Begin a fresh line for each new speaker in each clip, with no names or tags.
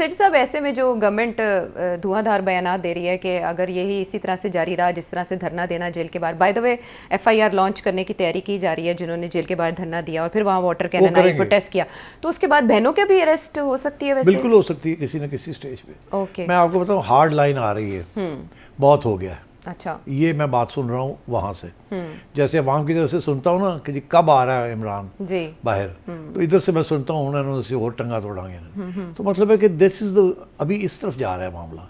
सेठ साहब, ऐसे में जो गवर्नमेंट धुआंधार बयान दे रही है कि अगर यही इसी तरह से जारी रहा, जिस तरह से धरना देना जेल के बाहर, by the way FIR launch करने की तैयारी की जा रही है जिन्होंने जेल के बाहर धरना दिया और फिर वहाँ वाटर कैनन आई, प्रोटेस्ट किया, तो उसके बाद बहनों के भी अरेस्ट हो सकती है? वैसे
बिल्कुल हो सकती है किसी न किसी स्टेज पे।
ओके,
मैं आपको बताऊँ, हार्ड लाइन आ रही है, बहुत हो गया है।
अच्छा,
ये मैं बात सुन रहा हूँ वहाँ से, जैसे अवाम की तरफ से सुनता हूँ ना कि जी कब आ रहा है इमरान
जी
बाहर, तो इधर से मैं सुनता हूँ उन्होंने उसे और टंगा तोड़ांगे। तो मतलब है कि दिस इज द, अभी इस तरफ जा रहा है मामला।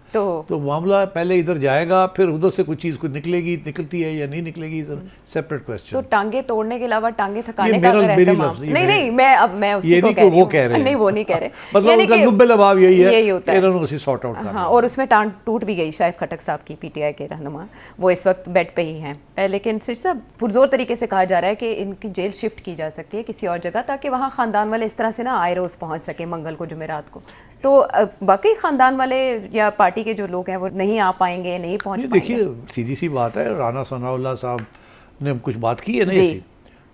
तो मामला पहले इधर जाएगा, फिर उधर से कुछ चीज़ कुछ निकलेगी, निकलती है या नहीं निकलेगी, इधर सेपरेट क्वेश्चन।
तो टांगे तोड़ने के अलावा टांगे थकाने का अगर एहतमाम, नहीं मैं उसी को कह रही
वो कह रहे हैं,
नहीं वो नहीं कह रहे,
मतलब उनका लुब्बे लबाव यही है,
यही होता है,
इन्होंने उसे सॉर्ट आउट करना।
हाँ, और उसमें टांग टूट भी गई शायद खटक साहब की, पीटीआई के रहनुमा, वो इस वक्त बेड पे ही हैं। लेकिन सिर्फ साहब पुरजोर तरीके से कहा जा रहा है कि इनकी जेल शिफ्ट की जा सकती है किसी और जगह, ताकि वहाँ ख़ानदान वाले इस तरह से ना आए रोज़ पहुँच सके मंगल को जुमेरात को। तो बाकी ख़ानदान वाले या पार्टी के जो लोग हैं वो नहीं आ पाएंगे, नहीं पहुँच पाएंगे।
देखिए सीधी सी बात है, राना सनाउल्लाह साहब ने कुछ बात की है ना ऐसी,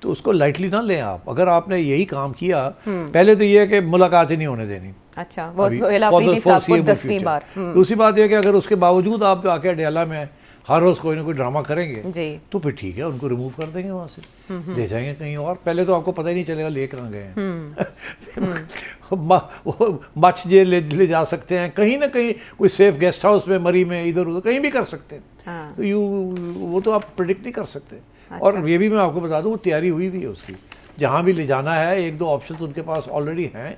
तो उसको लाइटली ना लें आप। अगर आपने यही काम किया, पहले तो ये है कि मुलाकात ही नहीं होने देनी।
अच्छा, वो सोहेल अफरीदी साहब को 10वीं बार।
दूसरी बात यह है कि अगर उसके बावजूद आप आके अडयाला में हर रोज़ कोई ना कोई ड्रामा करेंगे
जी,
तो फिर ठीक है, उनको रिमूव कर देंगे वहाँ से, ले जाएंगे कहीं और। पहले तो आपको पता ही नहीं चलेगा ले कहाँ गए हैं। मच जेल ले जा सकते हैं, कहीं ना कहीं कोई सेफ गेस्ट हाउस में, मरी में, इधर उधर कहीं भी कर सकते हैं। तो वो तो आप प्रिडिक्ट नहीं कर सकते। और ये भी मैं आपको बता दूँ, वो तैयारी हुई भी है उसकी, जहाँ भी ले जाना है एक दो ऑप्शन उनके पास ऑलरेडी हैं,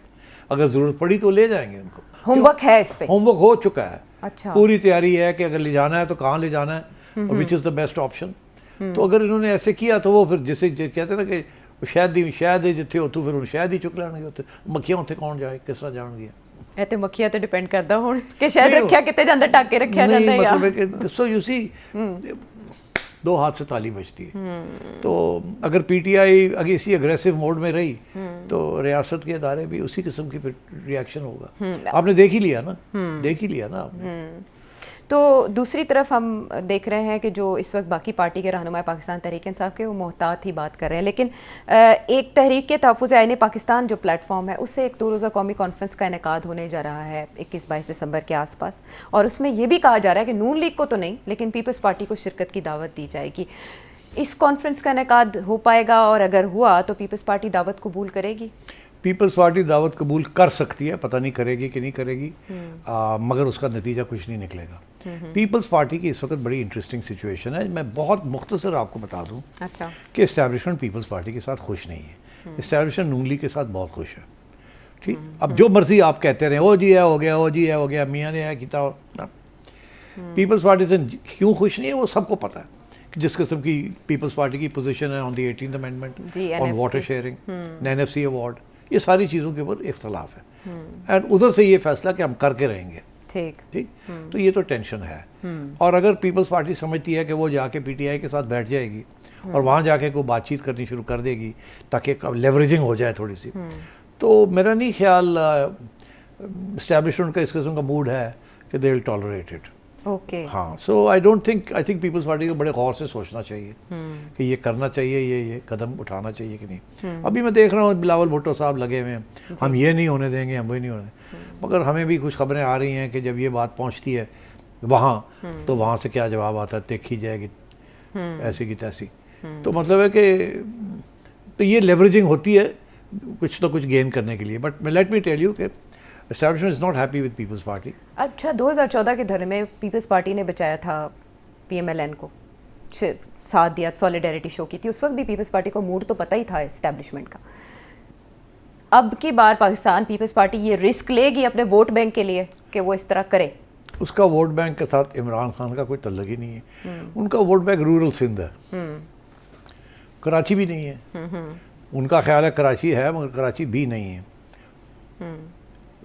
अगर ज़रूरत पड़ी तो ले जाएंगे उनको।
होमवर्क है इस पे,
होमवर्क हो चुका है।
अच्छा,
पूरी तैयारी है कि अगर ले जाना है तो कहाँ ले जाना है और which is the best option. तो अगर इन्होंने ऐसे किया तो वो फिर जिसे कहते हैं ना कि शायद जिथे उतों फिर शायद ही चुक लैणगे, उत्थे मक्खियां उत्थे कौन जाए, किस तरह जाणगियां।
ਇਹ ਤੇ ਮੱਖੀਆਂ ਤੇ ਡਿਪੈਂਡ ਕਰਦਾ ਹੁਣ ਕਿ ਸ਼ਾਇਦ ਰੱਖਿਆ कितने ਜਾਂਦਾ, टाके रखा ਜਾਂਦਾ है।
मतलब है कि सो यू सी, दो हाथ से ताली बजती है। तो अगर पीटीआई अगर इसी अग्रेसिव मोड में रही तो रियासत के इदारे भी उसी किस्म की फिर रिएक्शन होगा। आपने देख ही लिया ना आपने।
तो दूसरी तरफ हम देख रहे हैं कि जो इस वक्त बाकी पार्टी के रहनुमा पाकिस्तान तहरीक इंसाफ के, वो मोहतात ही बात कर रहे हैं, लेकिन एक तहरीक के तहफ़्फ़ुज़ आईन पाकिस्तान जो प्लेटफॉर्म है, उससे एक 2 रोज़ा कौमी कॉन्फ्रेंस का इनेकाद होने जा रहा है 21-22 दिसंबर के आसपास, और उसमें ये भी कहा जा रहा है कि नून लीग को तो नहीं लेकिन पीपल्स पार्टी को शिरकत की दावत दी जाएगी। इस कॉन्फ्रेंस का इनेकाद हो पाएगा, और अगर हुआ तो पीपल्स पार्टी दावत कबूल करेगी?
पीपल्स पार्टी दावत कबूल कर सकती है, पता नहीं करेगी कि नहीं करेगी, मगर उसका नतीजा कुछ नहीं निकलेगा। पीपल्स पार्टी की इस वक्त बड़ी इंटरेस्टिंग सिचुएशन है। मैं बहुत मुख्तसर आपको बता दूं,
अच्छा,
कि इस्टेब्लिशमेंट पीपल्स पार्टी के साथ खुश नहीं है, इस्टेब्लिशमेंट नून लीग के साथ बहुत खुश है। ठीक, अब जो मर्जी आप कहते रहे, ओ जी है हो गया, ओ जी है हो गया, मियाँ ने है किया, पीपल्स पार्टी से क्यों खुश नहीं है वो सबको पता है कि जिस किस्म की पीपल्स पार्टी की पोजीशन है on the 18th amendment, on water sharing, NFC award, ये सारी चीज़ों के ऊपर इख्तलाफ है। एंड उधर से ये फैसला कि हम करके रहेंगे, ठीक, तो ये तो टेंशन है। और अगर पीपल्स पार्टी समझती है कि वो जाके पीटीआई के साथ बैठ जाएगी और वहाँ जाके कोई बातचीत करनी शुरू कर देगी ताकि लेवरेजिंग हो जाए थोड़ी सी, तो मेरा नहीं ख्याल इस्टेब्लिशमेंट का इस किस्म का मूड है कि they will tolerate it.
Okay,
हाँ, सो आई थिंक पीपल्स पार्टी को बड़े गौर से सोचना चाहिए कि ये करना चाहिए, ये कदम उठाना चाहिए कि नहीं। अभी मैं देख रहा हूँ बिलावल भुट्टो साहब लगे हुए हैं, हम ये नहीं होने देंगे, हम वही नहीं होने, मगर हमें भी कुछ खबरें आ रही हैं कि जब ये बात पहुँचती है वहाँ तो वहाँ से क्या जवाब आता है, देखी जाएगी ऐसी की तैसी। तो मतलब है कि तो ये लेवरेजिंग होती है कुछ तो कुछ गेन करने के लिए। But let me tell you कि establishment is not happy with People's Party.
अच्छा, 2014 के धरने में पीपल्स पार्टी ने बचाया था PMLN को, साथ दिया, सॉलिडेरिटी शो की थी, उस वक्त भी पीपल्स पार्टी को मूड तो पता ही था इस्टेब्लिशमेंट का। अब की बार पाकिस्तान पीपल्स पार्टी ये रिस्क लेगी अपने वोट बैंक के लिए कि वो इस तरह करे?
उसका वोट बैंक के साथ इमरान खान का कोई तल्लुक ही नहीं है। उनका वोट बैंक रूरल सिंध है, कराची भी नहीं है। उनका ख्याल है कराची है मगर कराची भी नहीं है।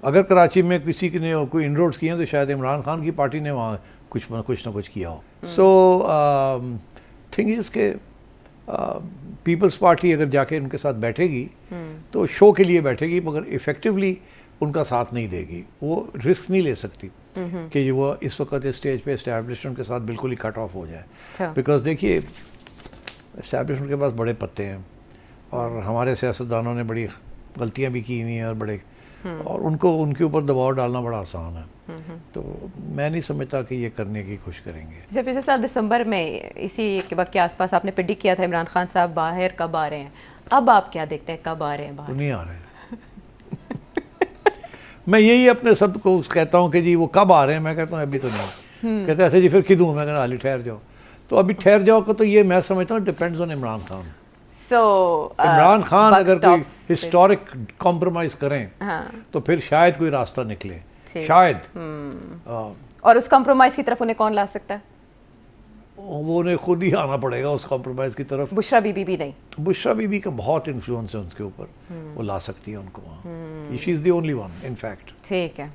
अगर कराची में किसी ने कोई इनरोड्स किए हैं तो शायद इमरान खान की पार्टी ने वहाँ कुछ ना कुछ किया हो। सो थिंग इज़ के पीपल्स पार्टी अगर जाके उनके साथ बैठेगी तो शो के लिए बैठेगी मगर इफ़ेक्टिवली उनका साथ नहीं देगी। वो रिस्क नहीं ले सकती कि वो इस वक्त इस स्टेज पे एस्टैब्लिशमेंट के साथ बिल्कुल ही कट ऑफ हो जाए। बिकॉज देखिए एस्टैब्लिशमेंट के पास बड़े पत्ते हैं और हमारे सियासतदानों ने बड़ी गलतियाँ भी की हुई हैं और बड़े और उनको उनके ऊपर दबाव डालना बड़ा आसान है। तो मैं नहीं समझता कि ये करने की कोशिश करेंगे।
जैसे पिछले साल दिसंबर में इसी के वक्त के आसपास आपने प्रेडिक्ट किया था इमरान खान साहब बाहर कब आ रहे हैं, अब आप क्या देखते हैं कब आ रहे हैं बाहर?
वो नहीं आ रहे मैं यही अपने सब को कहता हूँ कि जी वो कब आ रहे हैं, मैं कहता हूँ अभी तो नहीं। कहते हैं अच्छा जी फिर किदूँ, मैं कहता हाली ठहर जाओ। तो अभी ठहर जाओ को तो ये मैं समझता हूँ डिपेंड्स ऑन इमरान खान। इमरान खान अगर कोई हिस्टोरिक कॉम्प्रोमाइज करें तो फिर शायद कोई रास्ता निकले, शायद।
और उस कॉम्प्रोमाइज की तरफ उन्हें कौन ला सकता है?
वो उन्हें खुद ही आना पड़ेगा उस कॉम्प्रोमाइज की तरफ।
बुशरा बीबी भी नहीं?
बुशरा बीबी का बहुत इन्फ्लुएंस है उनके ऊपर, वो ला सकती है उनको। She is the only one in fact.
ठीक है।